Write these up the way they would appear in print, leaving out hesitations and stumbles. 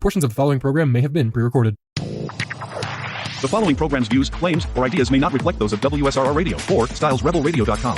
Portions of the following program may have been pre-recorded. The following program's views, claims, or ideas may not reflect those of WSRR Radio or StylesRebelRadio.com.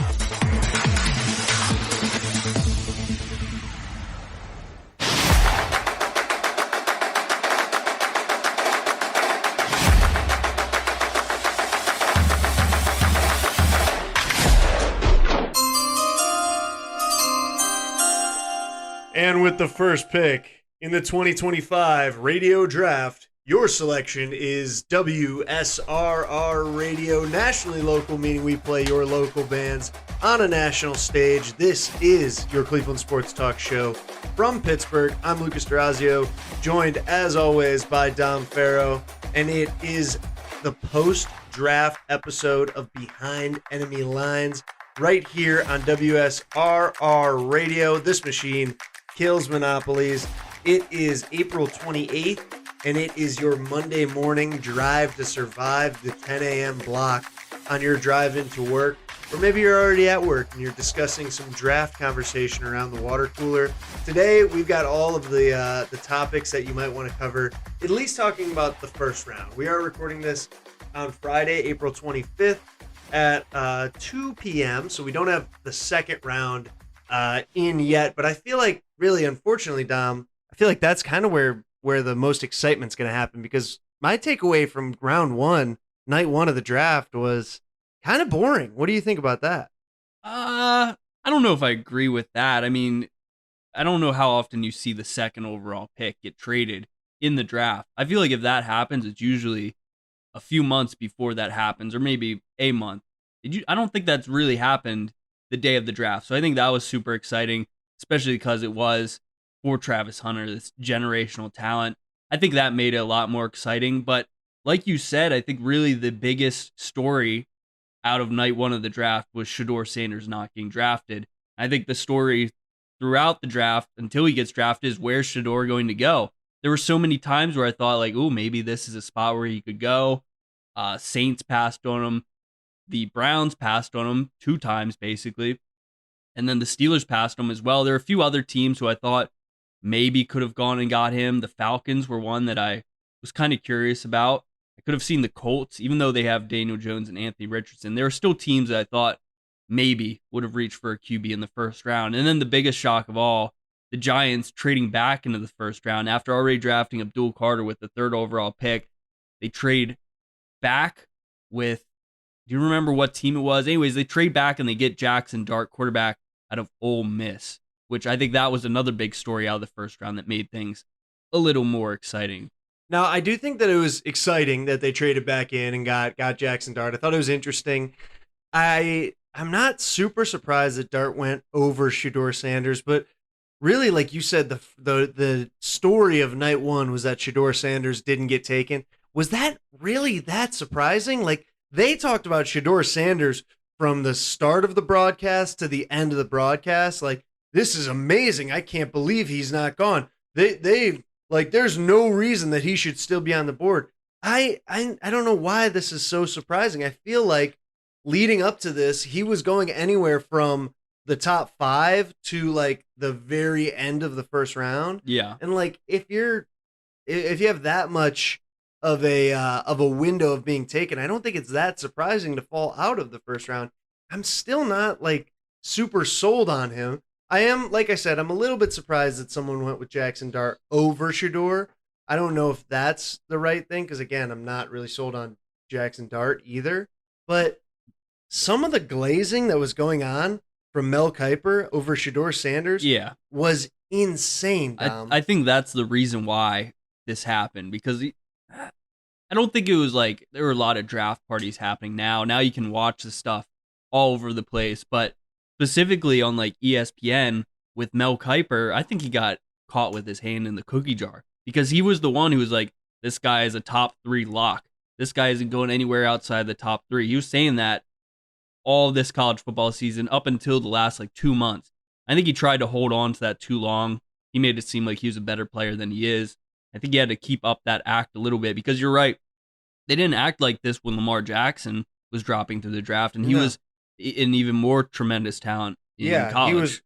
And with the first pick in the 2025 Radio Draft, your selection is WSRR Radio, nationally local, meaning we play your local bands on a national stage. This is your Cleveland Sports Talk Show from Pittsburgh. I'm Lucas Durazio, joined as always by Dom Farrow, and it is the post-draft episode of Behind Enemy Lines right here on WSRR Radio. This machine kills monopolies. It is April 28th, and it is your Monday morning drive to survive the 10 a.m. block on your drive into work. Or maybe you're already at work and you're discussing some draft conversation around the water cooler. Today, we've got all of the topics that you might want to cover, at least talking about the first round. We are recording this on Friday, April 25th at 2 p.m., so we don't have the second round in yet, but I feel like, really, unfortunately, Dom, I feel like that's kind of where the most excitement's going to happen, because my takeaway from round one, night one of the draft, was kind of boring. What do you think about that? I don't know if I agree with that. I mean, I don't know how often you see the second overall pick get traded in the draft. I feel like if that happens, it's usually a few months before that happens, or maybe a month. I don't think that's really happened the day of the draft. So I think that was super exciting, especially because it was for Travis Hunter, this generational talent. I think that made it a lot more exciting. But like you said, I think really the biggest story out of night one of the draft was Shedeur Sanders not getting drafted. I think the story throughout the draft until he gets drafted is where's Shedeur going to go? There were so many times where I thought, like, oh, maybe this is a spot where he could go. Saints passed on him. The Browns passed on him 2 times, basically. And then the Steelers passed him as well. There are a few other teams who I thought maybe could have gone and got him. The Falcons were one that I was kind of curious about. I could have seen the Colts, even though they have Daniel Jones and Anthony Richardson. There are still teams that I thought maybe would have reached for a QB in the first round. And then the biggest shock of all, the Giants trading back into the first round after already drafting Abdul Carter with the 3rd overall pick. They trade back with, do you remember what team it was? Anyways, they trade back and they get Jackson Dart, quarterback out of Ole Miss, which I think that was another big story out of the first round that made things a little more exciting. Now, I do think that it was exciting that they traded back in and got Jackson Dart. I thought it was interesting. I'm not super surprised that Dart went over Shedeur Sanders, but really, like you said, the story of night one was that Shedeur Sanders didn't get taken. Was that really that surprising? Like, they talked about Shedeur Sanders from the start of the broadcast to the end of the broadcast. Like, this is amazing. I can't believe he's not gone. They like, there's no reason that he should still be on the board. I don't know why this is so surprising. I feel like leading up to this, he was going anywhere from the top 5 to like the very end of the first round. Yeah. And like, if you have that much of a window of being taken, I don't think it's that surprising to fall out of the first round. I'm still not like super sold on him. I am, like I said, I'm a little bit surprised that someone went with Jackson Dart over Shedeur. I don't know if that's the right thing, because again, I'm not really sold on Jackson Dart either. But some of the glazing that was going on from Mel Kiper over Shedeur Sanders was insane, Dom. I think that's the reason why this happened, because I don't think it was like there were a lot of draft parties happening now. Now you can watch the stuff all over the place, but specifically on like ESPN with Mel Kiper, I think he got caught with his hand in the cookie jar, because he was the one who was like, this guy is a top 3 lock. This guy isn't going anywhere outside the top 3. He was saying that all this college football season up until the last like 2 months. I think he tried to hold on to that too long. He made it seem like he was a better player than he is. I think he had to keep up that act a little bit, because you're right. They didn't act like this when Lamar Jackson was dropping through the draft, and he was an even more tremendous talent in college. He was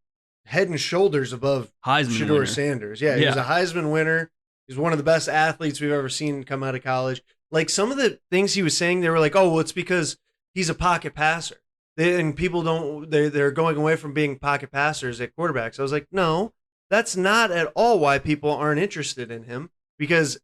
head and shoulders above Heisman Shedeur winner. Sanders. Yeah, he was a Heisman winner. He's one of the best athletes we've ever seen come out of college. Like some of the things he was saying, they were like, "Oh, well, it's because he's a pocket passer." And people don't they're going away from being pocket passers at quarterbacks. I was like, no, that's not at all why people aren't interested in him because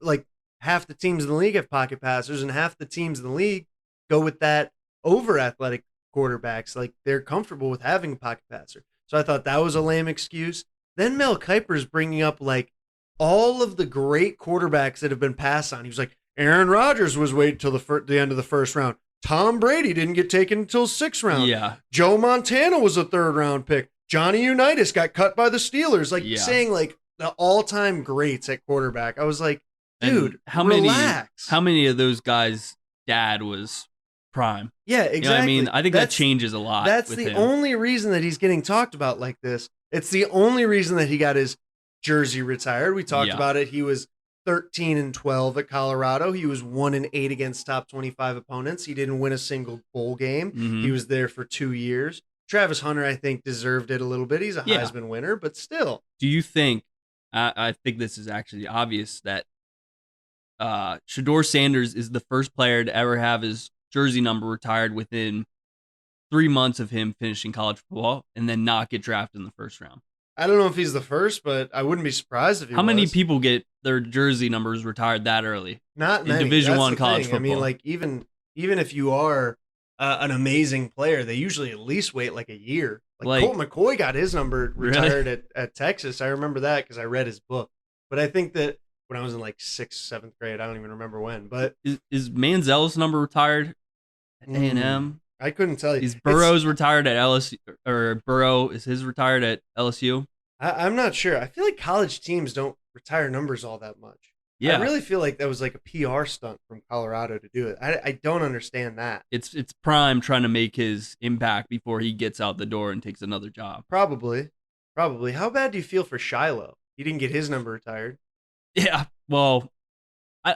like half the teams in the league have pocket passers and half the teams in the league go with that over athletic quarterbacks. Like they're comfortable with having a pocket passer. So I thought that was a lame excuse. Then Mel Kiper's bringing up like all of the great quarterbacks that have been passed on. He was like, Aaron Rodgers was waiting till the end of the first round. Tom Brady didn't get taken until 6th round. Yeah. Joe Montana was a 3rd round pick. Johnny Unitas got cut by the Steelers. Like saying like the all-time greats at quarterback. I was like, dude, relax. How many of those guys' dad was prime? Yeah, exactly. You know what I mean? I think that changes a lot. That's the only reason that he's getting talked about like this. It's the only reason that he got his jersey retired. We talked about it. He was 13-12 at Colorado. He was 1-8 against top 25 opponents. He didn't win a single bowl game. Mm-hmm. He was there for 2 years. Travis Hunter, I think, deserved it a little bit. He's a Heisman winner, but still. Do you think, I think this is actually obvious, that Shedeur Sanders is the first player to ever have his jersey number retired within 3 months of him finishing college football and then not get drafted in the first round? I don't know if he's the first, but I wouldn't be surprised if he was. How many people get their jersey numbers retired that early? Not many. In Division I college football. I mean, like even if you are an amazing player, they usually at least wait like a year. Like Colt McCoy got his number retired at Texas. I remember that because I read his book. But I think that when I was in like 6th, 7th grade, I don't even remember when. But is Manziel's number retired at A&M? I couldn't tell you. Is Burrow's retired at LSU, or Burrow is his retired at LSU? I'm not sure. I feel like college teams don't retire numbers all that much. Yeah, I really feel like that was like a PR stunt from Colorado to do it. I don't understand that. It's Prime trying to make his impact before he gets out the door and takes another job. Probably. How bad do you feel for Shiloh? He didn't get his number retired. Yeah, well,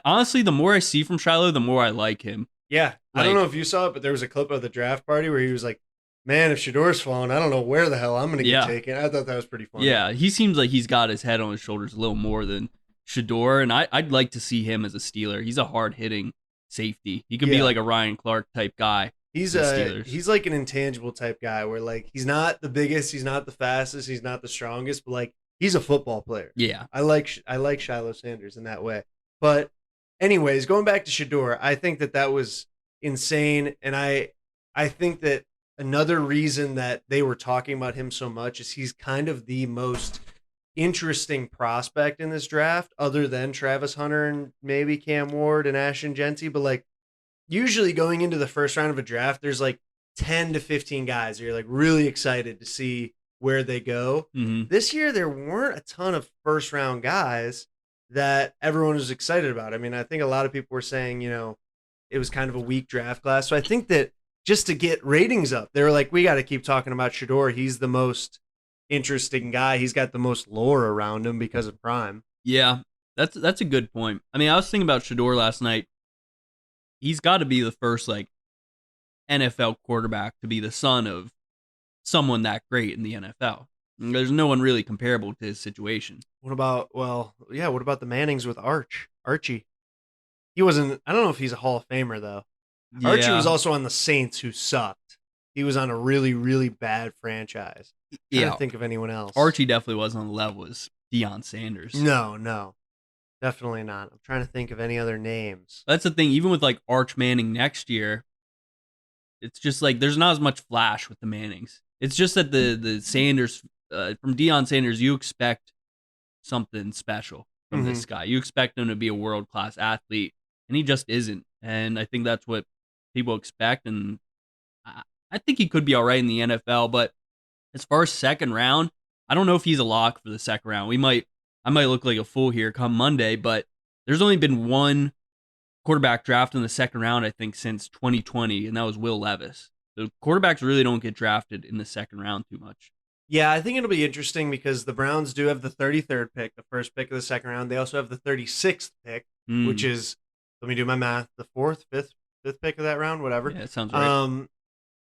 honestly, the more I see from Shiloh, the more I like him. Yeah, I don't know if you saw it, but there was a clip of the draft party where he was like, man, if Shedeur's falling, I don't know where the hell I'm going to get taken. I thought that was pretty funny. Yeah, he seems like he's got his head on his shoulders a little more than Shedeur, and I'd like to see him as a Steeler. He's a hard-hitting safety. He could be like a Ryan Clark type guy. He's like an intangible type guy where like he's not the biggest, he's not the fastest, he's not the strongest, but like he's a football player. Yeah. I like Shiloh Sanders in that way. But anyways, going back to Shedeur, I think that was insane, and I think that another reason that they were talking about him so much is he's kind of the most interesting prospect in this draft, other than Travis Hunter and maybe Cam Ward and Ashton Genty. But like usually going into the first round of a draft, there's like 10 to 15 guys that you're like really excited to see where they go. Mm-hmm. This year, there weren't a ton of first round guys that everyone was excited about. I mean, I think a lot of people were saying, it was kind of a weak draft class. So I think that just to get ratings up, they were like, we got to keep talking about Shedeur. He's the most interesting guy. He's got the most lore around him because of Prime. Yeah, that's a good point. I mean, I was thinking about Shedeur last night. He's got to be the first like NFL quarterback to be the son of someone that great in the NFL. And there's no one really comparable to his situation. What about the Mannings with Archie? He wasn't, I don't know if he's a Hall of Famer though. Yeah. Archie was also on the Saints, who sucked. He was on a really, really bad franchise. I can't think of anyone else. Archie definitely wasn't on the level as Deion Sanders. No. Definitely not. I'm trying to think of any other names. That's the thing. Even with like Arch Manning next year, it's just like there's not as much flash with the Mannings. It's just that the Sanders, from Deion Sanders, you expect something special from this guy. You expect him to be a world-class athlete, and he just isn't. And I think that's what people expect, and I think he could be all right in the NFL, but as far as second round, I don't know if he's a lock for the second round. I might look like a fool here come Monday, but there's only been one quarterback drafted in the second round, I think, since 2020, and that was Will Levis. So quarterbacks really don't get drafted in the second round too much. Yeah, I think it'll be interesting because the Browns do have the 33rd pick, the first pick of the second round. They also have the 36th pick, which is, let me do my math, the fifth pick of that round, whatever. Yeah, it sounds right.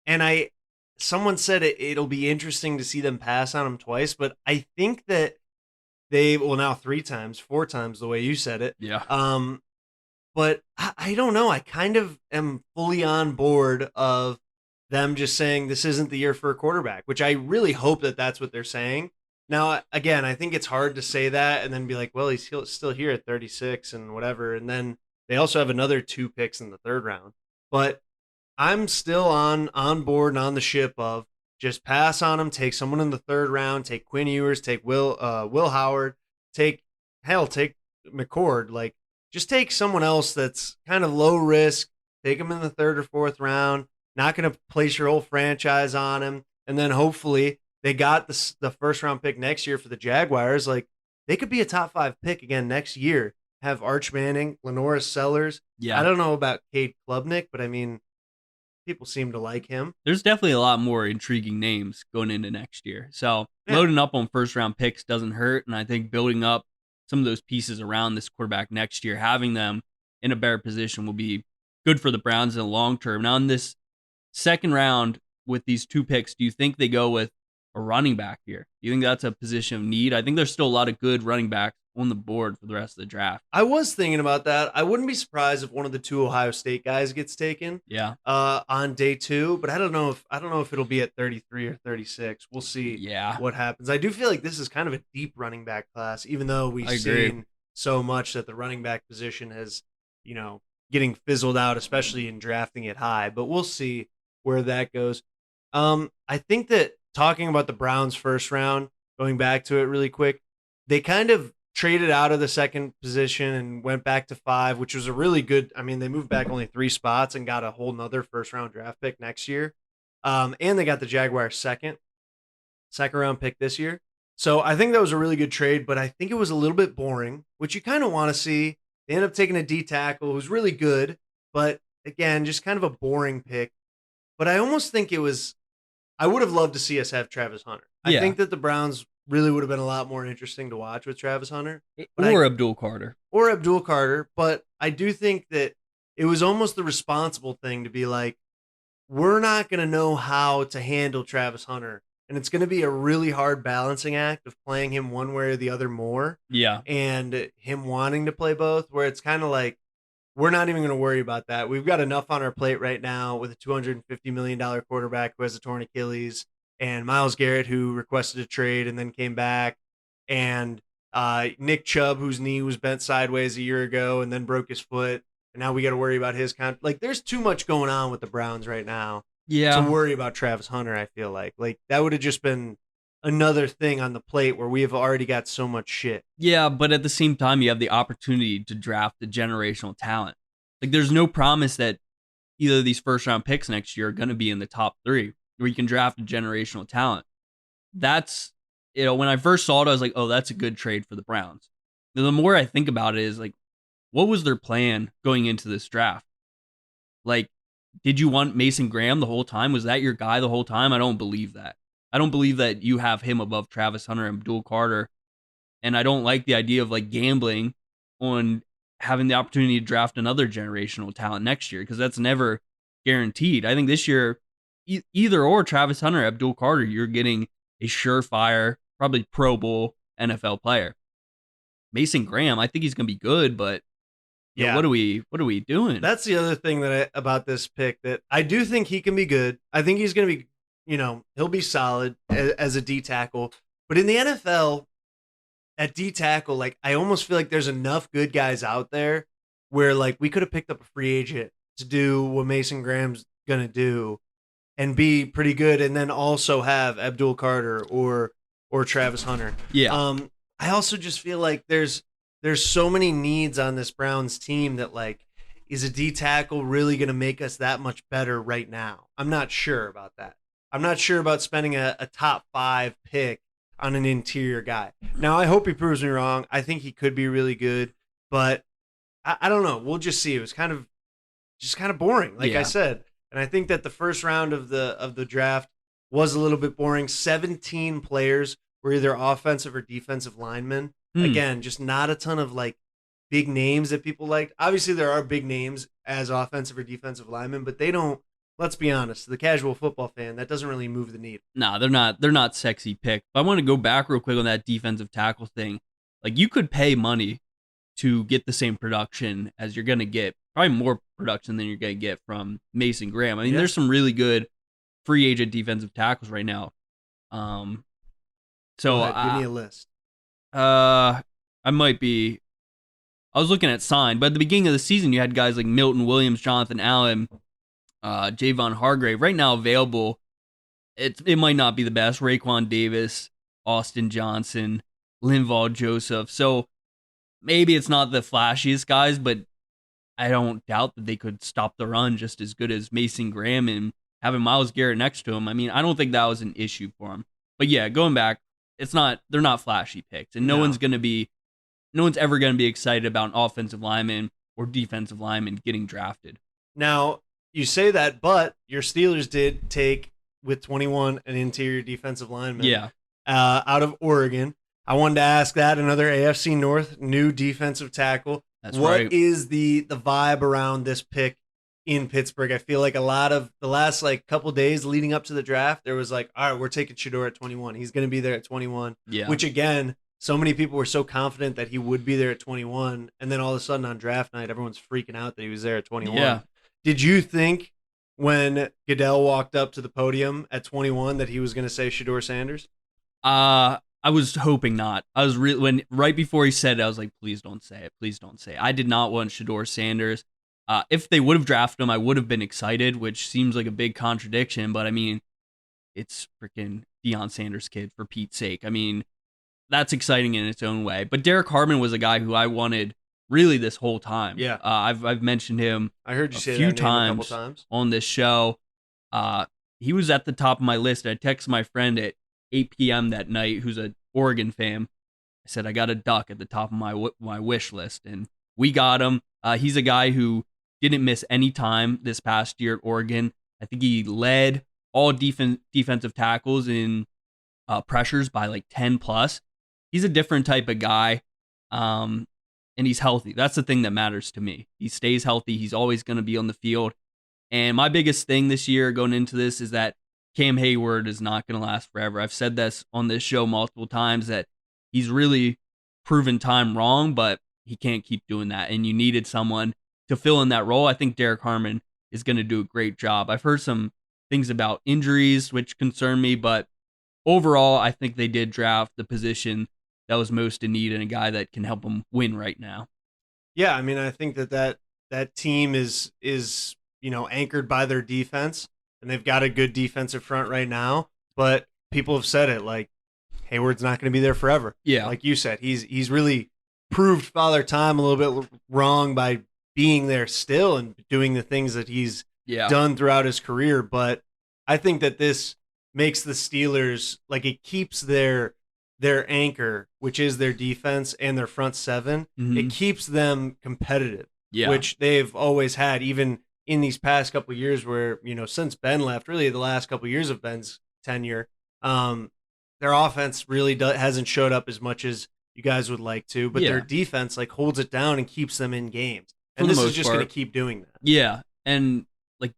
And someone said it'll be interesting to see them pass on him twice, but I think that now 3 times, 4 times the way you said it. Yeah. But I don't know. I kind of am fully on board of them just saying this isn't the year for a quarterback, which I really hope that that's what they're saying. Now, again, I think it's hard to say that and then be like, well, he's still here at 36 and whatever. And then they also have another 2 picks in the 3rd round. But I'm still on board and on the ship of just pass on him, take someone in the 3rd round, take Quinn Ewers, take Will Howard, take McCord, like just take someone else that's kind of low risk, take him in the 3rd or 4th round, not going to place your whole franchise on him, and then hopefully they got the 1st round pick next year for the Jaguars. Like they could be a top 5 pick again next year. Have Arch Manning, Lenoris Sellers. Yeah. I don't know about Cade Klubnik, but I mean, people seem to like him. There's definitely a lot more intriguing names going into next year. So loading up on 1st round picks doesn't hurt. And I think building up some of those pieces around this quarterback next year, having them in a better position will be good for the Browns in the long term. Now in this 2nd round with these 2 picks, do you think they go with a running back here? Do you think that's a position of need? I think there's still a lot of good running backs on the board for the rest of the draft. I was thinking about that. I wouldn't be surprised if one of the 2 Ohio State guys gets taken. Yeah. On day 2, but I don't know if it'll be at 33 or 36. We'll see. Yeah. What happens. I do feel like this is kind of a deep running back class, even though we've seen so much that the running back position has, getting fizzled out, especially in drafting it high. But we'll see where that goes. I think that talking about the Browns 1st round, going back to it really quick, they kind of traded out of the 2nd position and went back to 5, which was a really good. I mean, they moved back only 3 spots and got a whole nother 1st round draft pick next year. And they got the Jaguars second round pick this year. So I think that was a really good trade, but I think it was a little bit boring, which you kind of want to see. They ended up taking a D tackle who's really good, but again, just kind of a boring pick. But I almost think I would have loved to see us have Travis Hunter. I think that the Browns really would have been a lot more interesting to watch with Travis Hunter. Or Abdul Carter. But I do think that it was almost the responsible thing to be like, we're not going to know how to handle Travis Hunter. And it's going to be a really hard balancing act of playing him one way or the other more. Yeah. And him wanting to play both, where it's kind of like, we're not even going to worry about that. We've got enough on our plate right now with a $250 million quarterback who has a torn Achilles, and Myles Garrett, who requested a trade and then came back, and Nick Chubb, whose knee was bent sideways a year ago and then broke his foot, and now we got to worry about his contract. Like, there's too much going on with the Browns right now to worry about Travis Hunter, I feel like. Like, that would have just been another thing on the plate where we have already got so much shit. Yeah, but at the same time, you have the opportunity to draft the generational talent. Like, there's no promise that either of these 1st round picks next year are going to be in the top 3, where you can draft a generational talent. That's, when I first saw it, I was like, oh, that's a good trade for the Browns. Now, the more I think about it is like, what was their plan going into this draft? Like, did you want Mason Graham the whole time? Was that your guy the whole time? I don't believe that. I don't believe that you have him above Travis Hunter and Abdul Carter. And I don't like the idea of like gambling on having the opportunity to draft another generational talent next year, because that's never guaranteed. I think this year, either or Travis Hunter or Abdul Carter, you're getting a surefire, probably Pro Bowl NFL player. Mason Graham, I think he's going to be good, but what are we doing? That's the other thing about this pick, that I do think he can be good. I think he's going to be, he'll be solid as a D tackle. But in the NFL, at D tackle, like, I almost feel like there's enough good guys out there where, like, we could have picked up a free agent to do what Mason Graham's going to do and be pretty good, and then also have Abdul Carter or Travis Hunter. Yeah. I also just feel like there's so many needs on this Browns team that, like, is a D tackle really going to make us that much better right now? I'm not sure about that. I'm not sure about spending a top 5 pick on an interior guy. Now, I hope he proves me wrong. I think he could be really good, but I don't know. We'll just see. It was kind of boring, like I said. And I think that the 1st round of the draft was a little bit boring. 17 players were either offensive or defensive linemen. Again, just not a ton of like big names that people liked. Obviously, there are big names as offensive or defensive linemen, but they don't. Let's be honest, the casual football fan, that doesn't really move the needle. No, they're not sexy picks. But I want to go back real quick on that defensive tackle thing. Like, you could pay money to get the same production as you're going to get, probably more production than you're going to get from Mason Graham. I mean, there's some really good free agent defensive tackles right now. So Go ahead, give me a list. I was looking at signed, but at the beginning of the season, you had guys like Milton Williams, Jonathan Allen, Javon Hargrave. Right now available, it might not be the best. Raekwon Davis, Austin Johnson, Linval Joseph. So maybe it's not the flashiest guys, but I don't doubt that they could stop the run just as good as Mason Graham and having Myles Garrett next to him. I mean, I don't think that was an issue for him. But yeah, going back, they're not flashy picks, and no one's ever going to be excited about an offensive lineman or defensive lineman getting drafted. Now, you say that, but your Steelers did take, with 21, an interior defensive lineman out of Oregon. I wanted to ask that, another AFC North new defensive tackle. That's right. What is the vibe around this pick in Pittsburgh? I feel like a lot of the last couple days leading up to the draft, there was all right, we're taking Shedeur at 21. He's going to be there at 21. Yeah. Which, again, so many people were so confident that he would be there at 21, and then all of a sudden on draft night, everyone's freaking out that he was there at 21. Yeah. Did you think when Goodell walked up to the podium at 21 that he was going to say Shedeur Sanders? I was hoping not. I was right before he said it, I was like, please don't say it. Please don't say it. I did not want Shedeur Sanders. If they would have drafted him, I would have been excited, which seems like a big contradiction, but I mean, it's freaking Deion Sanders' kid, for Pete's sake. I mean, that's exciting in its own way. But Derek Harmon was a guy who I wanted really this whole time. Yeah. I've mentioned him I heard you say a few that name a couple times times on this show. He was at the top of my list. I texted my friend at 8 p.m. that night, who's an Oregon fan. I said, I got a duck at the top of my wish list, and we got him. He's a guy who didn't miss any time this past year at Oregon. I think he led all defensive tackles in pressures by 10 plus. He's a different type of guy, and he's healthy. That's the thing that matters to me. He stays healthy. He's always going to be on the field. And my biggest thing this year going into this is that Cam Hayward is not going to last forever. I've said this on this show multiple times that he's really proven time wrong, but he can't keep doing that. And you needed someone to fill in that role. I think Derek Harmon is going to do a great job. I've heard some things about injuries, which concern me, but overall, I think they did draft the position that was most in need and a guy that can help them win right now. Yeah, I mean, I think that team is anchored by their defense, and they've got a good defensive front right now, but people have said it, Hayward's not going to be there forever. Yeah. Like you said, he's really proved Father Time a little bit wrong by being there still and doing the things that he's done throughout his career. But I think that this makes the Steelers, it keeps their anchor, which is their defense and their front seven. Mm-hmm. It keeps them competitive, which they've always had, even in these past couple of years where, since Ben left, really the last couple of years of Ben's tenure, their offense really hasn't showed up as much as you guys would like to, but their defense holds it down and keeps them in games. And this is just going to keep doing that. Yeah. And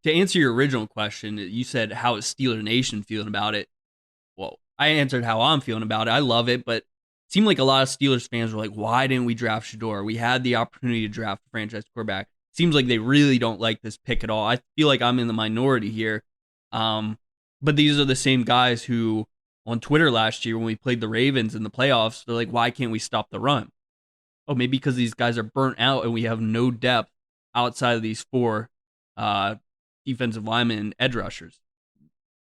to answer your original question, you said, how is Steeler Nation feeling about it? Well, I answered how I'm feeling about it. I love it, but it seemed like a lot of Steelers fans were like, why didn't we draft Shedeur? We had the opportunity to draft a franchise quarterback. Seems like they really don't like this pick at all. I feel like I'm in the minority here. But these are the same guys who on Twitter last year when we played the Ravens in the playoffs, they're like, why can't we stop the run? Oh, maybe because these guys are burnt out and we have no depth outside of these four defensive linemen and edge rushers.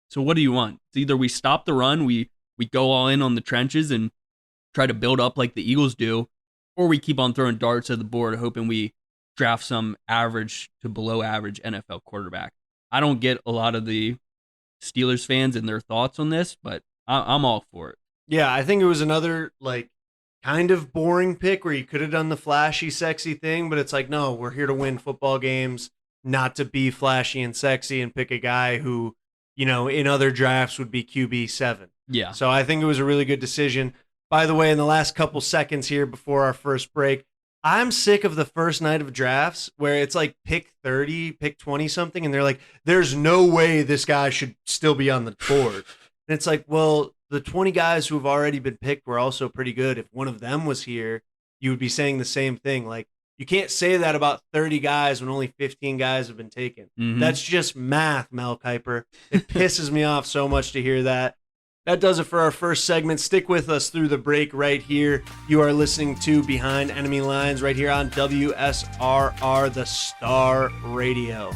So what do you want? It's either we stop the run, we go all in on the trenches and try to build up like the Eagles do, or we keep on throwing darts at the board hoping we draft some average to below average NFL quarterback. I don't get a lot of the Steelers fans and their thoughts on this, but I'm all for it. Yeah, I think it was another kind of boring pick where you could have done the flashy, sexy thing, but it's no, we're here to win football games, not to be flashy and sexy and pick a guy who, in other drafts would be QB7. Yeah. So I think it was a really good decision. By the way, in the last couple seconds here before our first break, I'm sick of the first night of drafts where it's pick 30, pick 20 something, and they're like, there's no way this guy should still be on the board. And it's well, the 20 guys who have already been picked were also pretty good. If one of them was here, you would be saying the same thing. Like, you can't say that about 30 guys when only 15 guys have been taken. Mhm. That's just math, Mel Kiper. It pisses me off so much to hear that. That does it for our first segment. Stick with us through the break right here. You are listening to Behind Enemy Lines right here on WSRR, the Star Radio.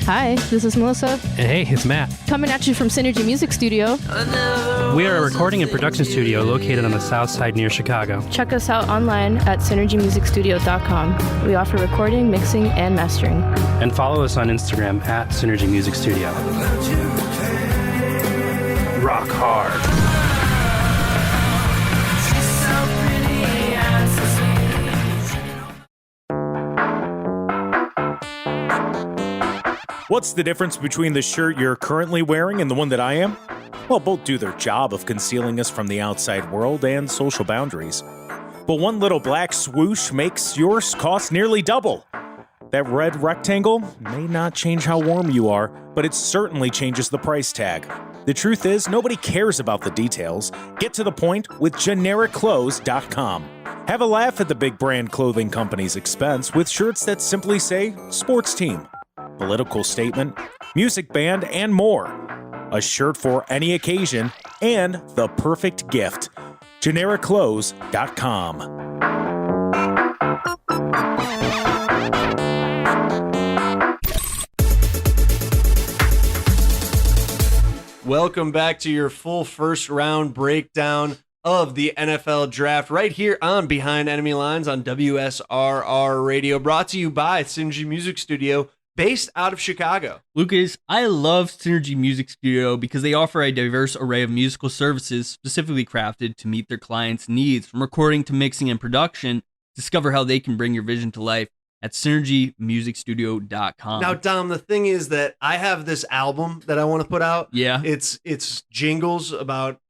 Hi, this is Melissa, And hey, it's Matt. coming at you from Synergy Music Studio. We are a recording and production studio located on the south side near Chicago. Check us out online at synergymusicstudio.com. We offer recording, mixing, and mastering. And follow us on Instagram at Synergy Music Studio. Rock hard. What's the difference between the shirt you're currently wearing and the one that I am? Well, both do their job of concealing us from the outside world and social boundaries. But one little black swoosh makes yours cost nearly double. That red rectangle may not change how warm you are, but it certainly changes the price tag. The truth is, nobody cares about the details. Get to the point with GenericClothes.com. Have a laugh at the big brand clothing company's expense with shirts that simply say sports team, political statement, music band, and more. A shirt for any occasion and the perfect gift. GenericClothes.com. Welcome back to your full first round breakdown of the NFL draft right here on Behind Enemy Lines on WSRR Radio, brought to you by Synergy Music Studio, based out of Chicago. Lucas, I love Synergy Music Studio because they offer a diverse array of musical services specifically crafted to meet their clients' needs, from recording to mixing and production. Discover how they can bring your vision to life at synergymusicstudio.com. Now, Dom, the thing is that I have this album that I want to put out. Yeah. It's jingles about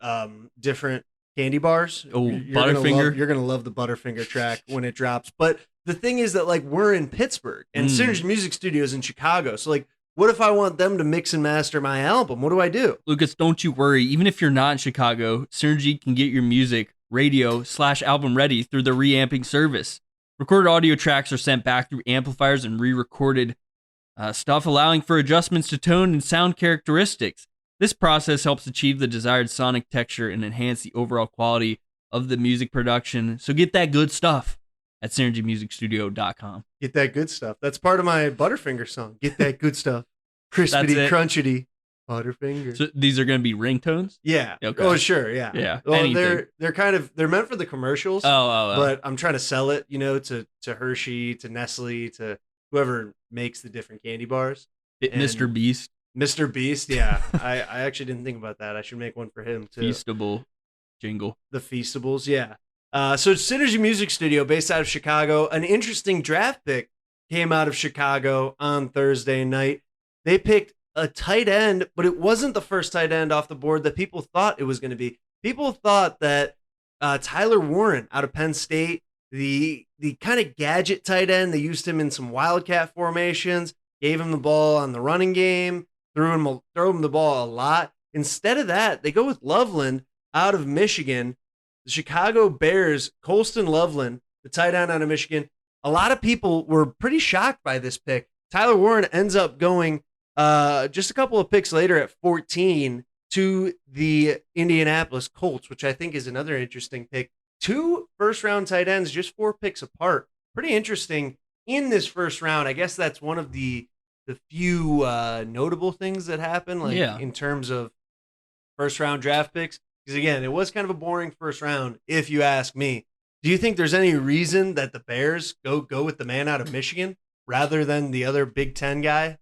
different candy bars. Oh, You're gonna Butterfinger. you're going to love the Butterfinger track when it drops. But the thing is that, like, we're in Pittsburgh and Synergy Music Studios in Chicago. So, like, what if I want them to mix and master my album? What do I do? Lucas, don't you worry. Even if you're not in Chicago, Synergy can get your music, radio/album ready through the reamping service. Recorded audio tracks are sent back through amplifiers and re-recorded stuff, allowing for adjustments to tone and sound characteristics. This process helps achieve the desired sonic texture and enhance the overall quality of the music production. So get that good stuff at synergymusicstudio.com. Get that good stuff. That's part of my Butterfinger song. Get that good stuff. That's Crispity, it. crunchity, Butterfinger. So these are going to be ringtones? Yeah. Okay. Oh, sure. Yeah. Yeah. Well, Anything. they're meant for the commercials. Oh. But I'm trying to sell it, to Hershey, to Nestle, to whoever makes the different candy bars. Mr. Beast, Mr. Beast, yeah. I actually didn't think about that. I should make one for him too. Feastable jingle. The Feastables, yeah. So Synergy Music Studio, based out of Chicago. An interesting draft pick came out of Chicago on Thursday night. They picked a tight end, but it wasn't the first tight end off the board that people thought it was going to be. People thought that Tyler Warren out of Penn State, the kind of gadget tight end, they used him in some wildcat formations, gave him the ball on the running game, threw him the ball a lot. Instead of that, they go with Loveland out of Michigan. The Chicago Bears, Colston Loveland, the tight end out of Michigan. A lot of people were pretty shocked by this pick. Tyler Warren ends up going just a couple of picks later at 14 to the Indianapolis Colts, which I think is another interesting pick. 2 first-round tight ends, just 4 picks apart. Pretty interesting in this first round. I guess that's one of the few notable things that happened, in terms of first-round draft picks. Because, again, it was kind of a boring first round, if you ask me. Do you think there's any reason that the Bears go with the man out of Michigan rather than the other Big Ten guy,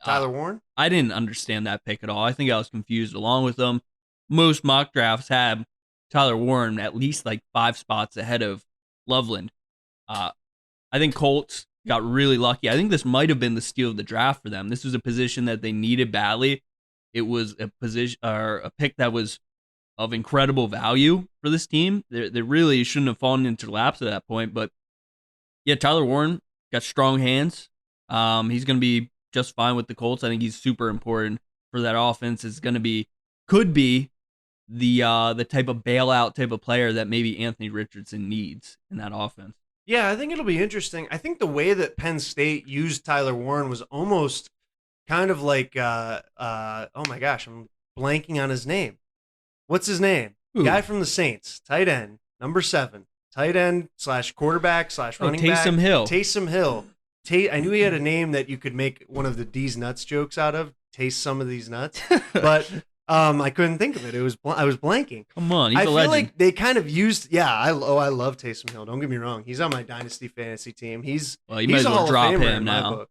Tyler Warren? I didn't understand that pick at all. I think I was confused along with them. Most mock drafts had Tyler Warren at least like 5 spots ahead of Loveland. I think Colts got really lucky. I think this might have been the steal of the draft for them. This was a position that they needed badly. It was a position or a pick that was of incredible value for this team. They really shouldn't have fallen into laps at that point. But yeah, Tyler Warren got strong hands. He's going to be just fine with the Colts. I think he's super important for that offense. Is going to be, could be the type of bailout type of player that maybe Anthony Richardson needs in that offense. Yeah, I think it'll be interesting. I think the way that Penn State used Tyler Warren was almost kind of like, oh my gosh, I'm blanking on his name. What's his name? Who? Guy from the Saints, tight end, number 7, tight end / quarterback / running back. Taysom Hill. Taysom Hill. I knew he had a name that you could make one of the D's nuts jokes out of. Taste some of these nuts, but I couldn't think of it. I was blanking. Come on, he's I a feel legend. like they kind of used. Yeah, I love Taysom Hill. Don't get me wrong. He's on my dynasty fantasy team. You he's might a as well Hall of drop Famer him in my now. book.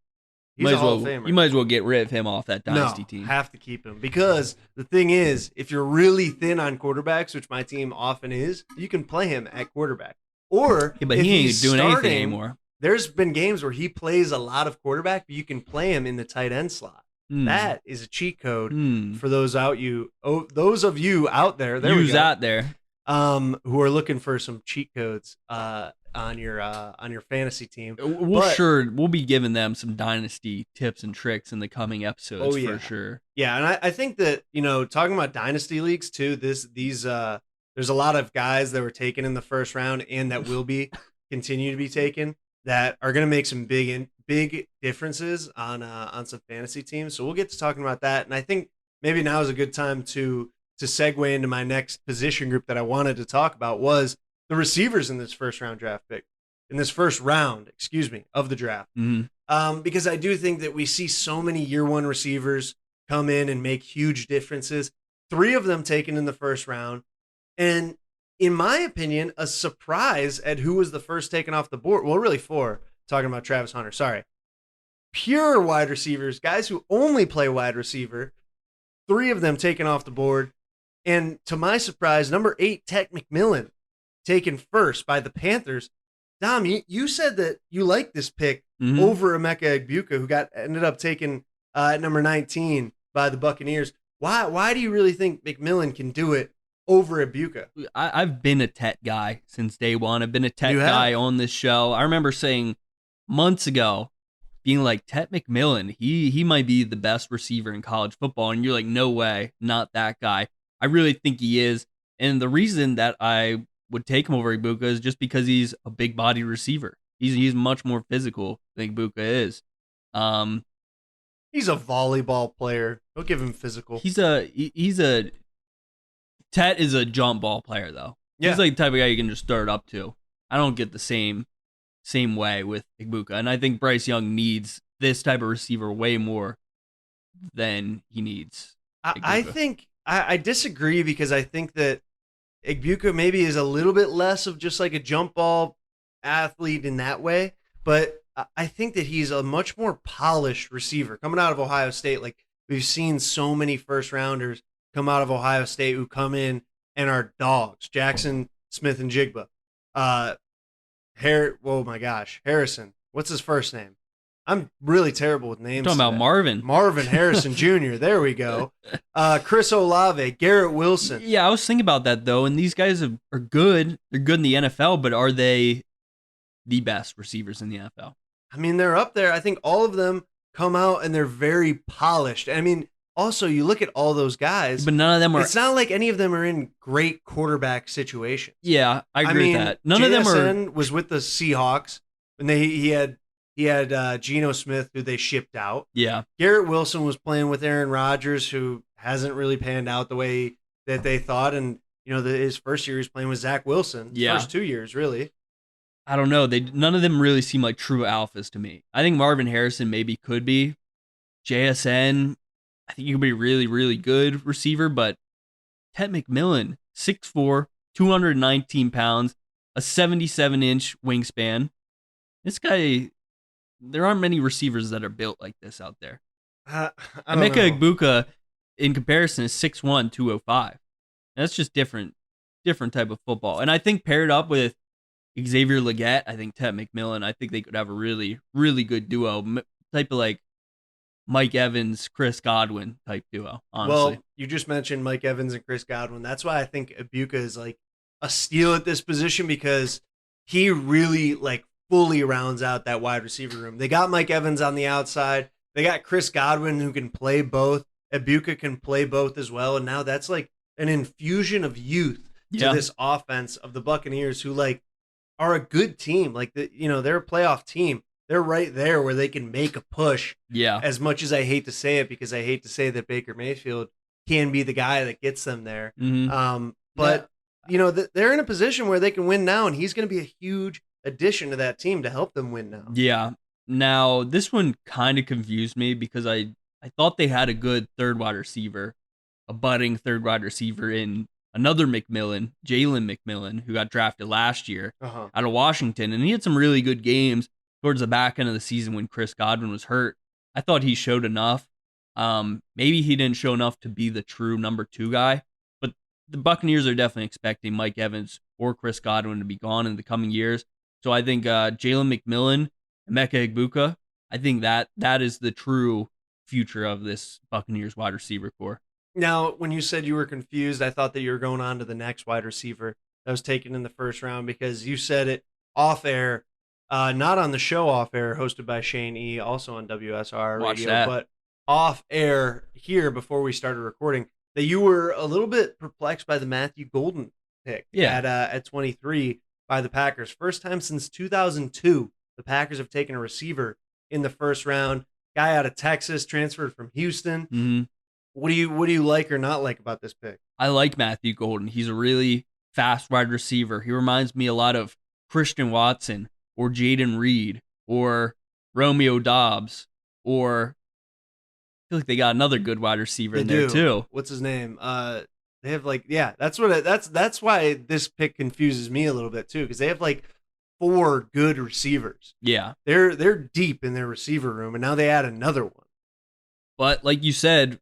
He's a Hall of Famer. You might as well get rid of him off that dynasty team. Have to keep him because the thing is, if you're really thin on quarterbacks, which my team often is, you can play him at quarterback. Or Yeah, but if he ain't he's doing anything starting, anymore. There's been games where he plays a lot of quarterback, but you can play him in the tight end slot. That is a cheat code for those of you out there. There we Use go. out there. Who are looking for some cheat codes on your fantasy team. We'll be giving them some dynasty tips and tricks in the coming episodes for sure. Yeah, and I think that, talking about dynasty leagues too, there's a lot of guys that were taken in the first round and that will be continue to be taken that are going to make some big differences on some fantasy teams. So we'll get to talking about that, and I think maybe now is a good time to segue into my next position group that I wanted to talk about was the receivers in this first round, of the draft. Because I do think that we see so many year one receivers come in and make huge differences. 3 of them taken in the first round. And in my opinion, a surprise at who was the first taken off the board. Well, really 4, talking about Travis Hunter. Sorry. Pure wide receivers, guys who only play wide receiver. 3 of them taken off the board. And to my surprise, number 8, Tet McMillan, taken first by the Panthers. Dom, you said that you liked this pick over Emeka Egbuka, who ended up taken at number 19 by the Buccaneers. Why do you really think McMillan can do it over Egbuka? I've been a Tet guy since day one. I've been a Tet guy on this show. I remember saying months ago, being like, Tet McMillan, he might be the best receiver in college football. And you're like, no way, not that guy. I really think he is. And the reason that I would take him over Egbuka is just because he's a big body receiver. He's much more physical than Egbuka is. He's a volleyball player. Don't give him physical. Tet is a jump ball player though. Yeah. He's like the type of guy you can just start up to. I don't get the same way with Egbuka. And I think Bryce Young needs this type of receiver way more than he needs Egbuka. I think I disagree because I think that Egbuka maybe is a little bit less of just like a jump ball athlete in that way, but I think that he's a much more polished receiver coming out of Ohio State. Like we've seen so many first rounders come out of Ohio State who come in and are dogs. Jackson Smith and Jigba. Oh my gosh, Harrison. What's his first name? I'm really terrible with names. Talking about Marvin Harrison Jr. There we go. Chris Olave, Garrett Wilson. Yeah, I was thinking about that though, and these guys are good. They're good in the NFL, but are they the best receivers in the NFL? I mean, they're up there. I think all of them come out and they're very polished. I mean, also you look at all those guys, but none of them are. It's not like any of them are in great quarterback situations. Yeah, I agree with that. None of them are. Was with the Seahawks, and he had Geno Smith, who they shipped out. Yeah. Garrett Wilson was playing with Aaron Rodgers, who hasn't really panned out the way that they thought. And, his first year he was playing with Zach Wilson. Yeah. First 2 years, really. I don't know. None of them really seem like true alphas to me. I think Marvin Harrison maybe could be. JSN, I think he could be a really, really good receiver. But Tet McMillan, 6'4", 219 pounds, a 77-inch wingspan. This guy... There aren't many receivers that are built like this out there. Emeka Egbuka, in comparison, is 6'1", 205. That's just different type of football. And I think paired up with Xavier Legette, I think Tet McMillan, I think they could have a really, really good duo. Type of like Mike Evans, Chris Godwin type duo, honestly. Well, you just mentioned Mike Evans and Chris Godwin. That's why I think Egbuka is like a steal at this position because he really like fully rounds out that wide receiver room. They got Mike Evans on the outside. They got Chris Godwin who can play both. Ibuka can play both as well. And now that's like an infusion of youth to Yeah. this offense of the Buccaneers, who like are a good team. Like they're a playoff team. They're right there where they can make a push. Yeah. As much as I hate to say it, because I hate to say that Baker Mayfield can be the guy that gets them there. But they're in a position where they can win now, and he's going to be a huge addition to that team to help them win now. Yeah. Now, this one kind of confused me because I thought they had a good third wide receiver, a budding third wide receiver in another McMillan, Jalen McMillan, who got drafted last year out of Washington. And he had some really good games towards the back end of the season when Chris Godwin was hurt. I thought he showed enough. Maybe he didn't show enough to be the true number 2 guy, but the Buccaneers are definitely expecting Mike Evans or Chris Godwin to be gone in the coming years. So I think Jalen McMillan, Emeka Egbuka, I think that is the true future of this Buccaneers wide receiver core. Now, when you said you were confused, I thought that you were going on to the next wide receiver that was taken in the first round, because you said it off air, not on the show off air, hosted by Shane E., also on WSR Watch radio, that. but off air here before we started recording, that you were a little bit perplexed by the Matthew Golden pick at 23 by the Packers. First time since 2002, the Packers have taken a receiver in the first round. Guy out of Texas, transferred from Houston. Mm-hmm. What do you like or not like about this pick? I like Matthew Golden. He's a really fast wide receiver. He reminds me a lot of Christian Watson or Jaden Reed or Romeo Dobbs, or I feel like they got another good wide receiver in there too. What's his name? They have that's why this pick confuses me a little bit too, because they have like 4 good receivers. Yeah. They're deep in their receiver room, and now they add another one. But like you said,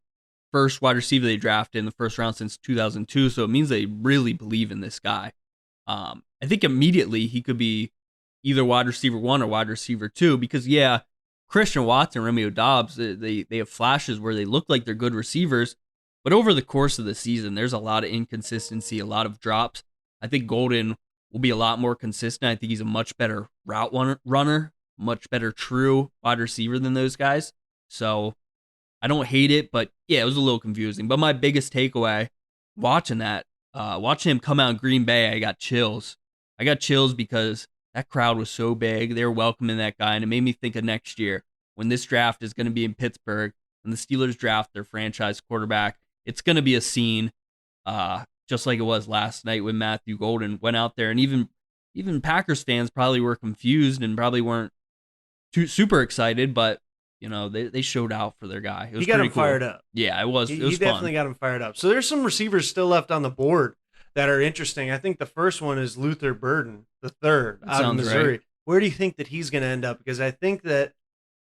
first wide receiver they drafted in the first round since 2002, so it means they really believe in this guy. I think immediately he could be either wide receiver 1 or wide receiver 2, because Christian Watson, Romeo Dobbs, they have flashes where they look like they're good receivers, but over the course of the season, there's a lot of inconsistency, a lot of drops. I think Golden will be a lot more consistent. I think he's a much better route runner, much better true wide receiver than those guys. So I don't hate it, but yeah, it was a little confusing. But my biggest takeaway watching him come out in Green Bay, I got chills. I got chills because that crowd was so big. They were welcoming that guy, and it made me think of next year when this draft is going to be in Pittsburgh and the Steelers draft their franchise quarterback. It's going to be a scene, just like it was last night when Matthew Golden went out there, and even Packers fans probably were confused and probably weren't too super excited, but they showed out for their guy. It was he got him cool. fired up. Yeah, it was. He It was definitely fun. got him fired up. So there's some receivers still left on the board that are interesting. I think the first one is Luther Burden, the third out of sounds Missouri. right. Where do you think that he's going to end up? Because I think that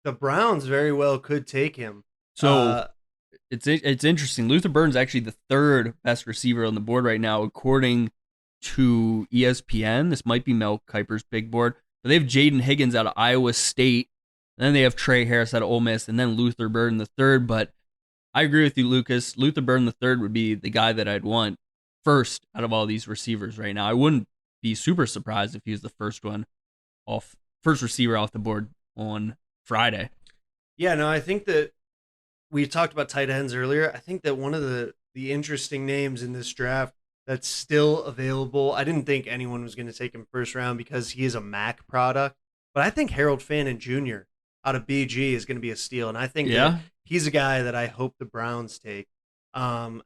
the Browns very well could take him. So it's interesting. Luther Burden's actually the 3rd best receiver on the board right now, according to ESPN. This might be Mel Kiper's big board, but they have Jaden Higgins out of Iowa State. And then they have Trey Harris out of Ole Miss, and then Luther Burden the 3rd. But I agree with you, Lucas. Luther Burden the 3rd would be the guy that I'd want first out of all these receivers right now. I wouldn't be super surprised if he was the first receiver off the board on Friday. Yeah, no, I think that we talked about tight ends earlier. I think that one of the interesting names in this draft that's still available, I didn't think anyone was going to take him first round because he is a MAC product, but I think Harold Fannin Jr. out of BG is going to be a steal, and I think that he's a guy that I hope the Browns take.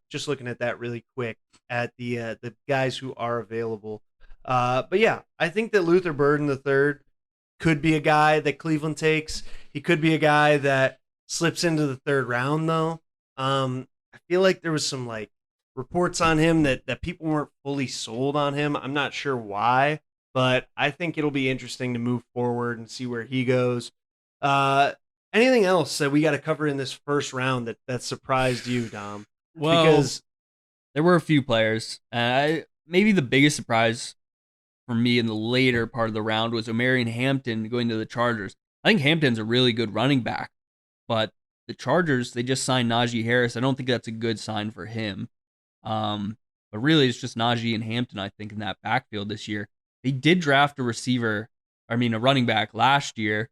Just looking at that really quick at the guys who are available. But yeah, I think that Luther Burden the 3rd could be a guy that Cleveland takes. He could be a guy that slips into the 3rd round, though. I feel like there was some reports on him that people weren't fully sold on him. I'm not sure why, but I think it'll be interesting to move forward and see where he goes. Anything else that we got to cover in this first round that surprised you, Dom? Well, because there were a few players. Maybe the biggest surprise for me in the later part of the round was Omarion Hampton going to the Chargers. I think Hampton's a really good running back, but the Chargers, they just signed Najee Harris. I don't think that's a good sign for him. But really, it's just Najee and Hampton, I think, in that backfield this year. They did draft a running back last year,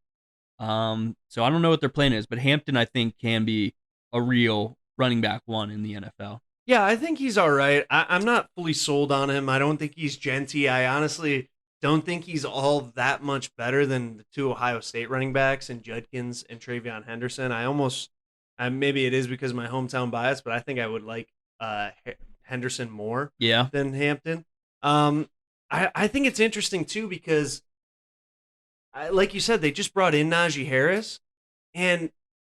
So I don't know what their plan is, but Hampton, I think, can be a real running back one in the NFL. Yeah, I think he's all right. I'm not fully sold on him. I don't think he's Genty. I honestly don't think he's all that much better than the two Ohio State running backs and Judkins and Travion Henderson. Maybe it is because of my hometown bias, but I think I would like Henderson more than Hampton. I think it's interesting too because, like you said, they just brought in Najee Harris, and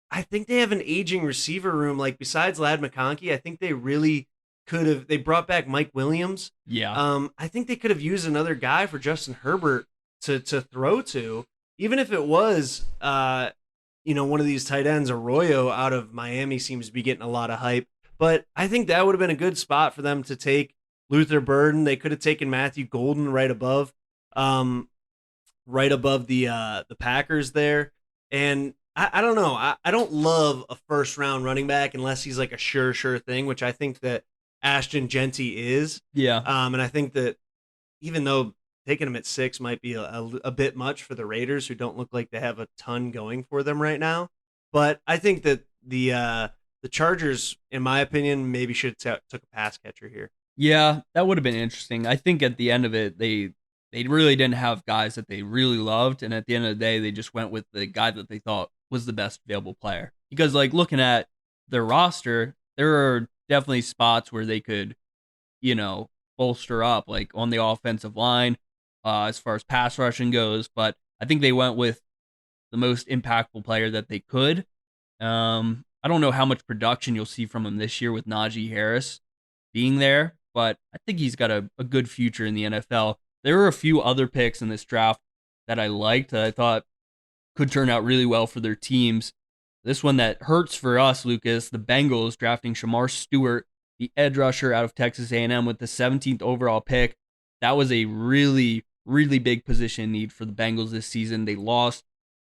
I think they have an aging receiver room. Like besides Ladd McConkey, I think they really could have. They brought back Mike Williams. Yeah. I think they could have used another guy for Justin Herbert to throw to, even if it was, one of these tight ends. Arroyo out of Miami seems to be getting a lot of hype, but I think that would have been a good spot for them to take Luther Burden. They could have taken Matthew Golden right above the Packers there, and I don't know. I don't love a first round running back unless he's like a sure thing, which I think that Ashton Genty is. Yeah. And I think that even though taking him at 6 might be a bit much for the Raiders, who don't look like they have a ton going for them right now, but I think that the Chargers, in my opinion, maybe should have took a pass catcher here. Yeah, that would have been interesting. I think at the end of it, they really didn't have guys that they really loved, and at the end of the day, they just went with the guy that they thought was the best available player. Because like looking at their roster, there are definitely spots where they could, bolster up, like on the offensive line, as far as pass rushing goes. But I think they went with the most impactful player that they could. I don't know how much production you'll see from him this year with Najee Harris being there, but I think he's got a good future in the NFL. There were a few other picks in this draft that I liked that I thought could turn out really well for their teams. This one that hurts for us, Lucas, the Bengals drafting Shamar Stewart, the edge rusher out of Texas A&M with the 17th overall pick. That was a really, really big position need for the Bengals this season. They lost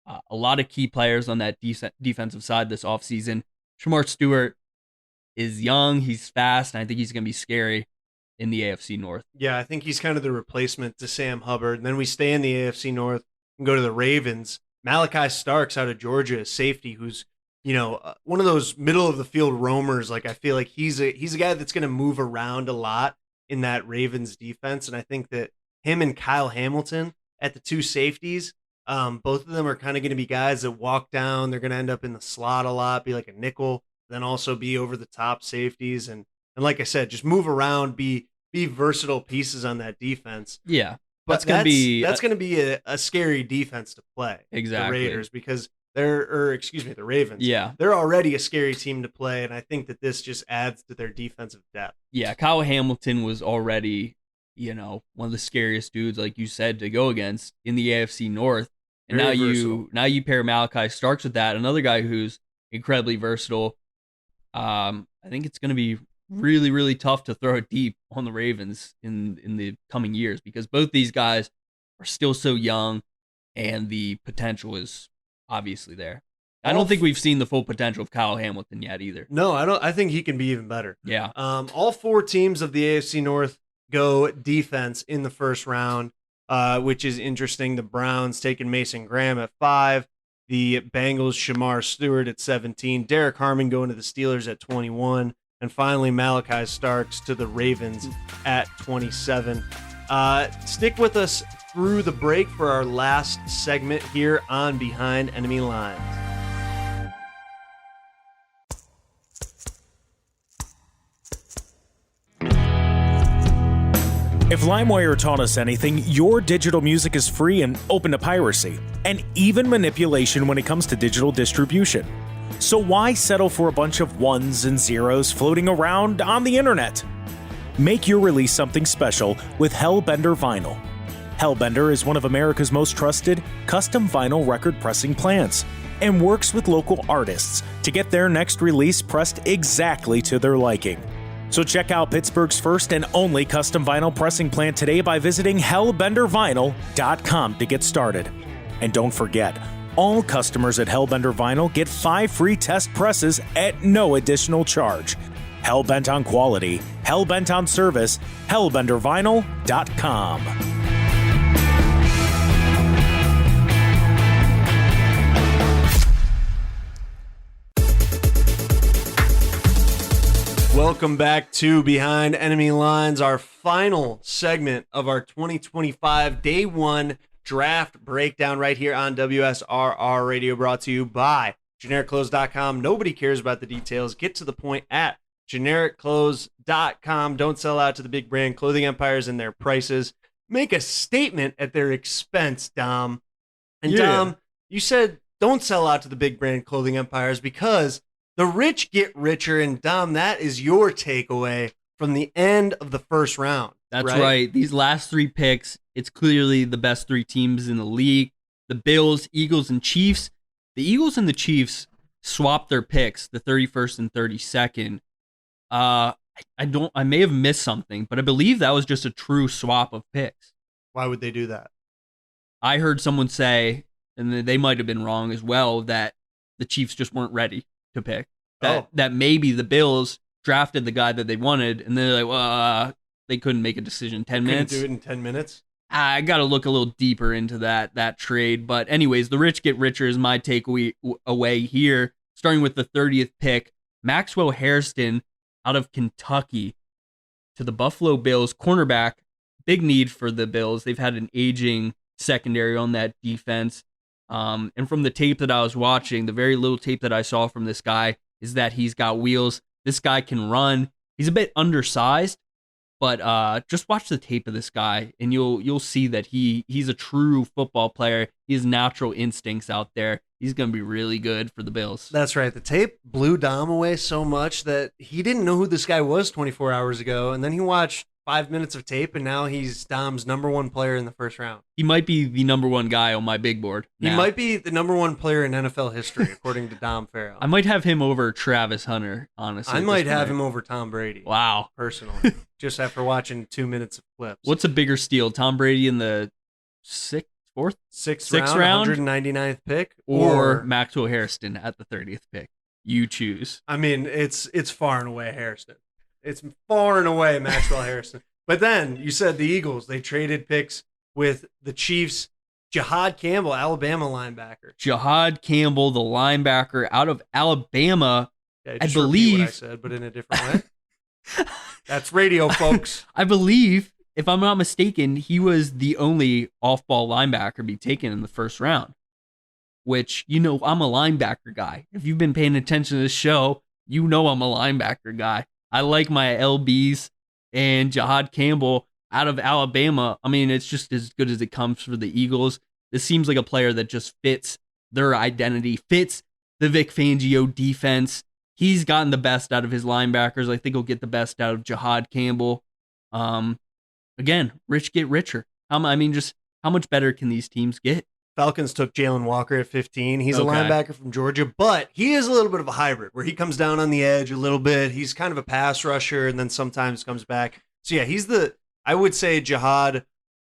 a lot of key players on that defensive side this offseason. Shamar Stewart is young, he's fast, and I think he's going to be scary in the AFC North. Yeah, I think he's kind of the replacement to Sam Hubbard. And then we stay in the AFC North and go to the Ravens. Malachi Starks out of Georgia, safety, who's one of those middle of the field roamers. Like I feel like he's a guy that's going to move around a lot in that Ravens defense, and I think that him and Kyle Hamilton at the two safeties, both of them are kind of going to be guys that walk down. They're going to end up in the slot a lot, be like a nickel, then also be over the top safeties, and like I said, just move around, be versatile pieces on that defense. Yeah. But that's going to be a scary defense to play. Exactly. The Raiders, because the Ravens. Yeah. They're already a scary team to play, and I think that this just adds to their defensive depth. Yeah, Kyle Hamilton was already, one of the scariest dudes, like you said, to go against in the AFC North. And Very versatile. now you pair Malachi Starks with that, another guy who's incredibly versatile. I think it's going to be really, really tough to throw it deep on the Ravens in the coming years because both these guys are still so young and the potential is obviously there. I don't think we've seen the full potential of Kyle Hamilton yet either. No, I don't. I think he can be even better. Yeah. All 4 teams of the AFC North go defense in the first round, which is interesting. The Browns taking Mason Graham at 5. The Bengals, Shamar Stewart at 17. Derek Harmon going to the Steelers at 21. And finally, Malachi Starks to the Ravens at 27. Stick with us through the break for our last segment here on Behind Enemy Lines. If LimeWire taught us anything, your digital music is free and open to piracy, and even manipulation when it comes to digital distribution. So why settle for a bunch of ones and zeros floating around on the internet? Make your release something special with Hellbender Vinyl. Hellbender is one of America's most trusted custom vinyl record pressing plants and works with local artists to get their next release pressed exactly to their liking. So check out Pittsburgh's first and only custom vinyl pressing plant today by visiting hellbendervinyl.com to get started. And don't forget, all customers at Hellbender Vinyl get 5 free test presses at no additional charge. Hellbent on quality, hellbent on service, hellbendervinyl.com. Welcome back to Behind Enemy Lines, our final segment of our 2025 Day 1 Draft Breakdown right here on WSRR Radio, brought to you by GenericClothes.com. Nobody cares about the details. Get to the point at GenericClothes.com. Don't sell out to the big brand clothing empires and their prices. Make a statement at their expense, Dom. And Dom, you said don't sell out to the big brand clothing empires because the rich get richer, and Dom, that is your takeaway from the end of the first round. That's right. These last 3 picks, it's clearly the best 3 teams in the league. The Bills, Eagles, and Chiefs. The Eagles and the Chiefs swapped their picks, the 31st and 32nd. I may have missed something, but I believe that was just a true swap of picks. Why would they do that? I heard someone say, and they might have been wrong as well, that the Chiefs just weren't ready to pick. That maybe the Bills drafted the guy that they wanted, and they're like, well, they couldn't make a decision in 10 minutes. Couldn't do it in 10 minutes? I got to look a little deeper into that trade. But anyways, the rich get richer is my takeaway away here. Starting with the 30th pick, Maxwell Hairston out of Kentucky to the Buffalo Bills, cornerback. Big need for the Bills. They've had an aging secondary on that defense. And from the tape that I was watching, the very little tape that I saw from this guy is that he's got wheels. This guy can run. He's a bit undersized, but just watch the tape of this guy, and you'll see that he's a true football player. He has natural instincts out there. He's going to be really good for the Bills. That's right. The tape blew Dom away so much that he didn't know who this guy was 24 hours ago, and then he watched 5 minutes of tape, and now he's Dom's number 1 player in the first round. He might be the number 1 guy on my big board now. He might be the number 1 player in NFL history, according to Dom Farrell. I might have him over Travis Hunter, honestly. I might have him over Tom Brady. Wow. Personally, just after watching 2 minutes of clips. What's a bigger steal, Tom Brady in the sixth round, 199th pick, or Maxwell Hairston at the 30th pick? You choose. I mean, it's far and away Hairston. It's far and away Maxwell Hairston. But then you said the Eagles. They traded picks with the Chiefs. Jahad Campbell, Alabama linebacker. Jahad Campbell, the linebacker out of Alabama. Yeah, I believe what I said, but in a different way. That's radio, folks. I believe, if I'm not mistaken, he was the only off-ball linebacker to be taken in the first round. Which, I'm a linebacker guy. If you've been paying attention to this show, I'm a linebacker guy. I like my LBs, and Jahad Campbell out of Alabama. I mean, it's just as good as it comes for the Eagles. This seems like a player that just fits their identity, fits the Vic Fangio defense. He's gotten the best out of his linebackers. I think he'll get the best out of Jahad Campbell. Again, rich get richer. How much better can these teams get? Falcons took Jalen Walker at 15. He's a linebacker from Georgia, but he is a little bit of a hybrid where he comes down on the edge a little bit. He's kind of a pass rusher and then sometimes comes back. So yeah, I would say Jahad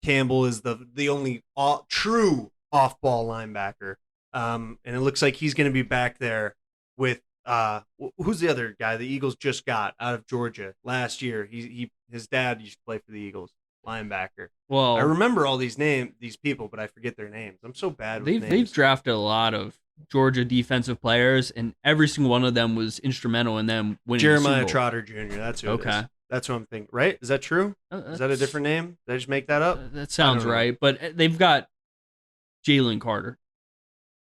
Campbell is the only true off-ball linebacker. And it looks like he's going to be back there with who's the other guy the Eagles just got out of Georgia last year. His dad used to play for the Eagles. Linebacker. Well, I remember all these people, but I forget their names. I'm so bad with names. They've drafted a lot of Georgia defensive players, and every single one of them was instrumental in them winning. Jeremiah the Super Bowl. Trotter Jr. That's who it is. That's what I'm thinking. Right? Is that true? Is that a different name? Did I just make that up? That sounds right. But they've got Jalen Carter.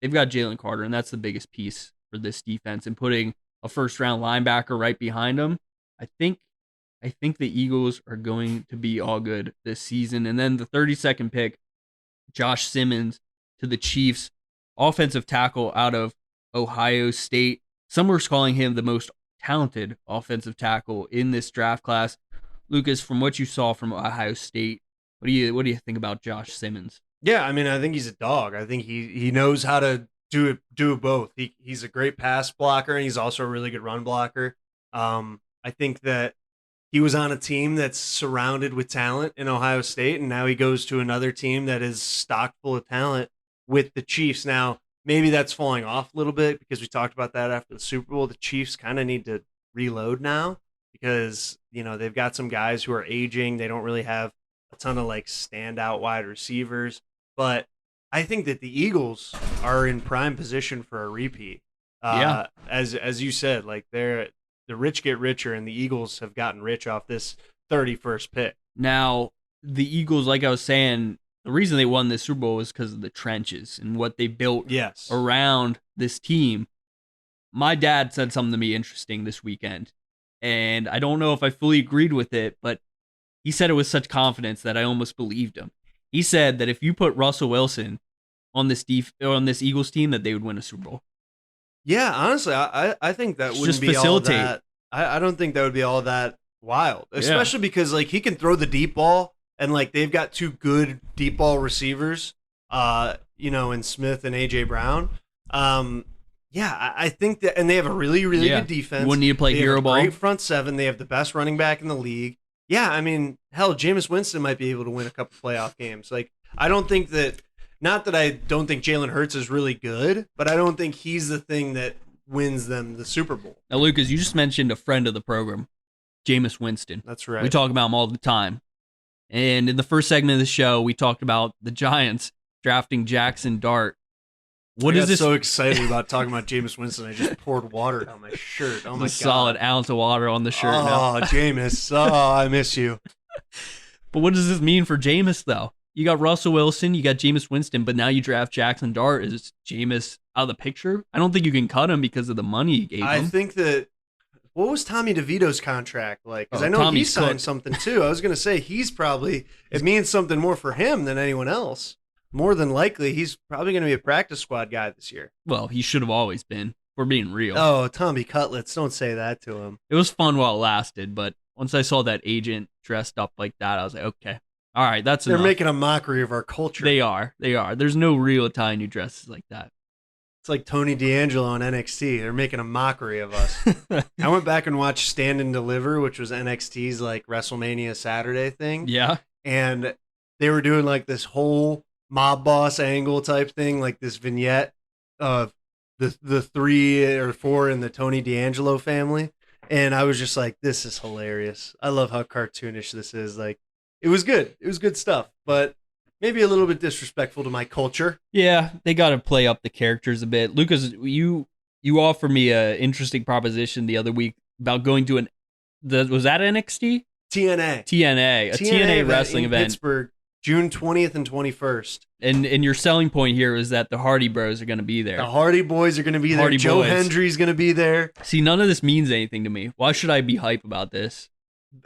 And that's the biggest piece for this defense. And putting a first-round linebacker right behind him, I think the Eagles are going to be all good this season. And then the 32nd pick, Josh Simmons to the Chiefs, offensive tackle out of Ohio State. Some were calling him the most talented offensive tackle in this draft class. Lucas, from what you saw from Ohio State, what do you think about Josh Simmons? Yeah, I mean, I think he's a dog. I think he knows how to do both. He's a great pass blocker, and he's also a really good run blocker. I think that he was on a team that's surrounded with talent in Ohio State, and now he goes to another team that is stocked full of talent with the Chiefs. Now, maybe that's falling off a little bit because we talked about that after the Super Bowl. The Chiefs kind of need to reload now because, they've got some guys who are aging. They don't really have a ton of standout wide receivers, but I think that the Eagles are in prime position for a repeat. Yeah. As you said, they're the rich get richer, and the Eagles have gotten rich off this 31st pick. Now, the Eagles, like I was saying, the reason they won this Super Bowl was because of the trenches and what they built around this team. My dad said something to me interesting this weekend, and I don't know if I fully agreed with it, but he said it with such confidence that I almost believed him. He said that if you put Russell Wilson on this Eagles team, that they would win a Super Bowl. Yeah, honestly, I think that wouldn't Just be facilitate. all that. I don't think that would be all that wild, especially because like he can throw the deep ball, and like they've got two good deep ball receivers, in Smith and AJ Brown. I think that, and they have a really good defense. You wouldn't need to play they hero have a ball. Great front seven. They have the best running back in the league. Yeah, I mean, hell, Jameis Winston might be able to win a couple playoff games. Like, I don't think that. Not that I don't think Jalen Hurts is really good, but I don't think he's the thing that wins them the Super Bowl. Now, Lucas, you just mentioned a friend of the program, Jameis Winston. That's right. We talk about him all the time. And in the first segment of the show, we talked about the Giants drafting Jackson Dart. I got so excited about talking about Jameis Winston, I just poured water down my shirt. Oh my god! Solid ounce of water on the shirt now. Oh, Jameis. Oh, I miss you. But what does this mean for Jameis, though? You got Russell Wilson, you got Jameis Winston, but now you draft Jackson Dart. Is Jameis out of the picture? I don't think you can cut him because of the money you gave him. I think that, what was Tommy DeVito's contract like? Because I know he signed something too. I was going to say it means something more for him than anyone else. More than likely, he's probably going to be a practice squad guy this year. Well, he should have always been. We're being real. Oh, Tommy Cutlets, don't say that to him. It was fun while it lasted, but once I saw that agent dressed up like that, I was like, okay. All right, that's enough. They're making a mockery of our culture. They are. There's no real Italian who dresses like that. It's like Tony D'Angelo on NXT. They're making a mockery of us. I went back and watched Stand and Deliver, which was NXT's like WrestleMania Saturday thing. Yeah. And they were doing like this whole mob boss angle type thing, like this vignette of the 3 or 4 in the Tony D'Angelo family. And I was just like, this is hilarious. I love how cartoonish this is. Like, it was good. It was good stuff, but maybe a little bit disrespectful to my culture. Yeah, they got to play up the characters a bit. Lucas, you offered me an interesting proposition the other week about going to was that NXT? TNA. A TNA wrestling event. Pittsburgh, June 20th and 21st. And your selling point here is that the Hardy Bros are going to be there. The Hardy Boys are going to be there. Joe Hendry's going to be there. See, none of this means anything to me. Why should I be hype about this?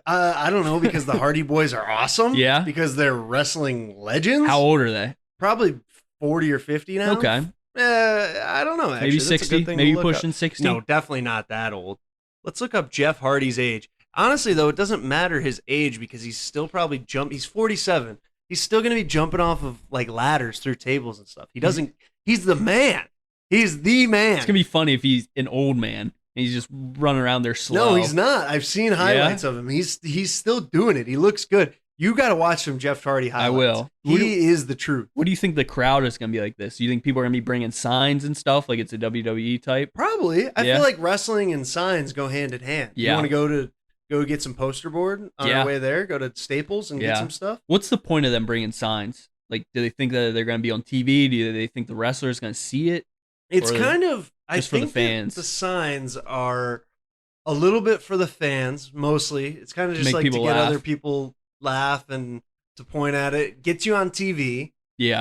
I don't know, because the Hardy Boys are awesome. Yeah. Because they're wrestling legends. How old are they? Probably 40 or 50 now. Okay. I don't know, actually. Maybe 60? Maybe pushing 60? No, definitely not that old. Let's look up Jeff Hardy's age. Honestly, though, it doesn't matter his age because he's still probably he's 47. He's still going to be jumping off of like ladders through tables and stuff. He's the man. He's the man. It's going to be funny if he's an old man. And he's just running around there slow. No, he's not. I've seen highlights of him. He's still doing it. He looks good. You got to watch some Jeff Hardy highlights. I will. He is the truth. What do you think the crowd is going to be like this? Do you think people are going to be bringing signs and stuff like it's a WWE type? Probably. I feel like wrestling and signs go hand in hand. Yeah. You want to go get some poster board on our way there? Go to Staples and get some stuff? What's the point of them bringing signs? Like, do they think that they're going to be on TV? Do they think the wrestler is going to see it? It's kind of, I just for think the fans. the signs are a little bit for the fans, mostly. It's kind of just like to get other people laugh and to point at it. Gets you on TV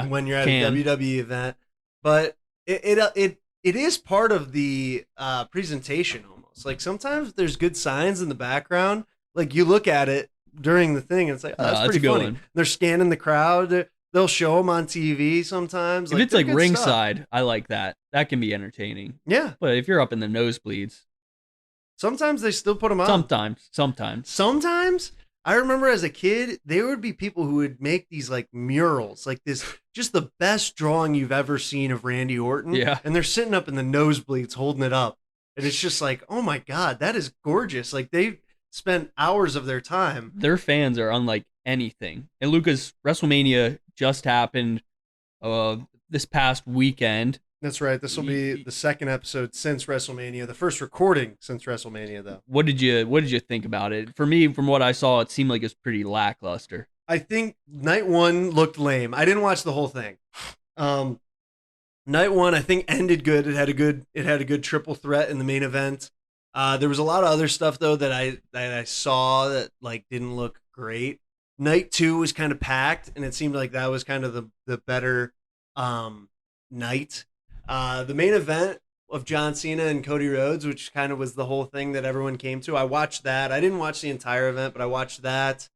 when you're at a WWE event. But it is part of the presentation almost. Like sometimes there's good signs in the background. Like you look at it during the thing and it's like, oh, that's pretty funny. They're scanning the crowd. They'll show them on TV sometimes. If it's like ringside, I like that. That can be entertaining. Yeah. But if you're up in the nosebleeds. Sometimes they still put them on. Sometimes. I remember as a kid, there would be people who would make these like murals, like this, just the best drawing you've ever seen of Randy Orton. Yeah. And they're sitting up in the nosebleeds holding it up. And it's just like, oh my God, that is gorgeous. Like they spent hours of their time. Their fans are unlike anything. And Lucas, WrestleMania just happened this past weekend. That's right. This will be the second episode since WrestleMania, the first recording since WrestleMania, though. What did you think about it? For me, from what I saw, it seemed like it was pretty lackluster. I think night one looked lame. I didn't watch the whole thing. Night one, I think, ended good. It had a good triple threat in the main event. There was a lot of other stuff though that I saw that like didn't look great. Night 2 was kind of packed, and it seemed like that was kind of the better night. The main event of John Cena and Cody Rhodes, which kind of was the whole thing that everyone came to. I watched that. I didn't watch the entire event, but I watched that.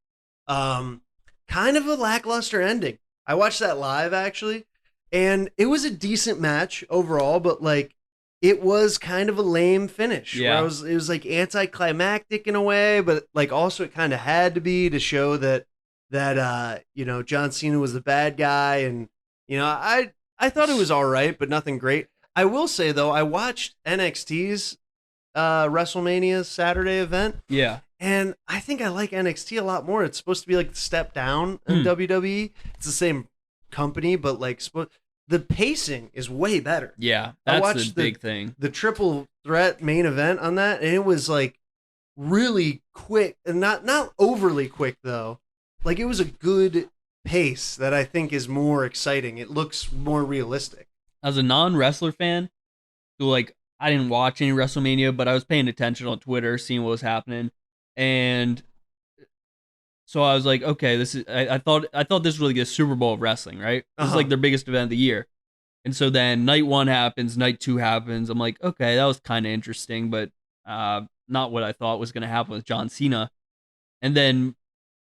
Kind of a lackluster ending. I watched that live actually, and it was a decent match overall, but like it was kind of a lame finish. Yeah. Where it was like anticlimactic in a way, but like also it kind of had to be to show that John Cena was the bad guy, and I thought it was all right, but nothing great. I will say though, I watched NXT's WrestleMania Saturday event. Yeah. And I think I like NXT a lot more. It's supposed to be like the step down in WWE. It's the same company, but like the pacing is way better. Yeah, I that's watched the big thing. The triple threat main event on that, and it was like really quick, and not overly quick though. Like it was a good pace that I think is more exciting. It looks more realistic. As a non-wrestler fan, who like I didn't watch any WrestleMania, but I was paying attention on Twitter, seeing what was happening, and so I was like, okay, this is. I thought this was like a Super Bowl of wrestling, right? This is like their biggest event of the year, and so then night 1 happens, night 2 happens. I'm like, okay, that was kind of interesting, but not what I thought was going to happen with John Cena, and then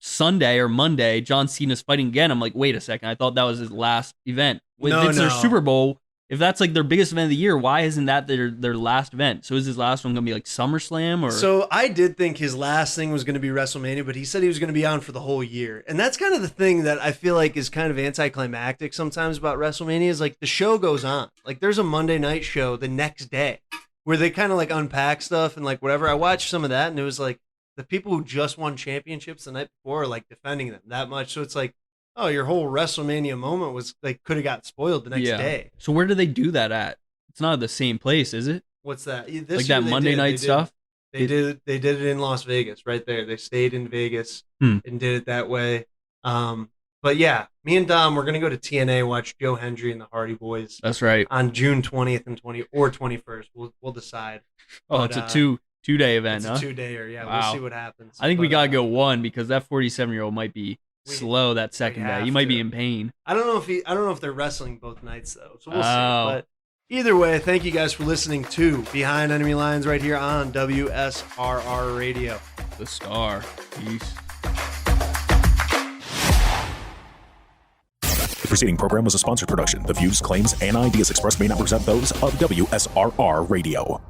Sunday or Monday, John Cena's fighting again. I'm like, wait a second, I thought that was his last event. It's their Super Bowl. If that's like their biggest event of the year, why isn't that their last event? So is his last one going to be like SummerSlam or? So I did think his last thing was going to be WrestleMania, but he said he was going to be on for the whole year. And that's kind of the thing that I feel like is kind of anticlimactic sometimes about WrestleMania is like the show goes on. Like there's a Monday night show the next day where they kind of like unpack stuff and like whatever. I watched some of that and it was like the people who just won championships the night before are like defending them that much. So it's like, oh, your whole WrestleMania moment was like could have got spoiled the next day. So where do they do that at? It's not at the same place, is it? What's that? Like that Monday night stuff? They did it in Las Vegas right there. They stayed in Vegas and did it that way. But yeah, me and Dom, we're gonna go to TNA, watch Joe Hendry and the Hardy Boys. That's right. On June 20th and 21st. We'll decide. Oh, but, it's a two-day event, it's huh? a 2-dayer, yeah. Wow. We'll see what happens. I think we gotta go one because that 47-year-old might be slow that second day. He might be in pain. I don't know if they're wrestling both nights though. So we'll see. But either way, thank you guys for listening to Behind Enemy Lines right here on WSRR Radio. The Star. Peace. The preceding program was a sponsored production. The views, claims, and ideas expressed may not represent those of WSRR Radio.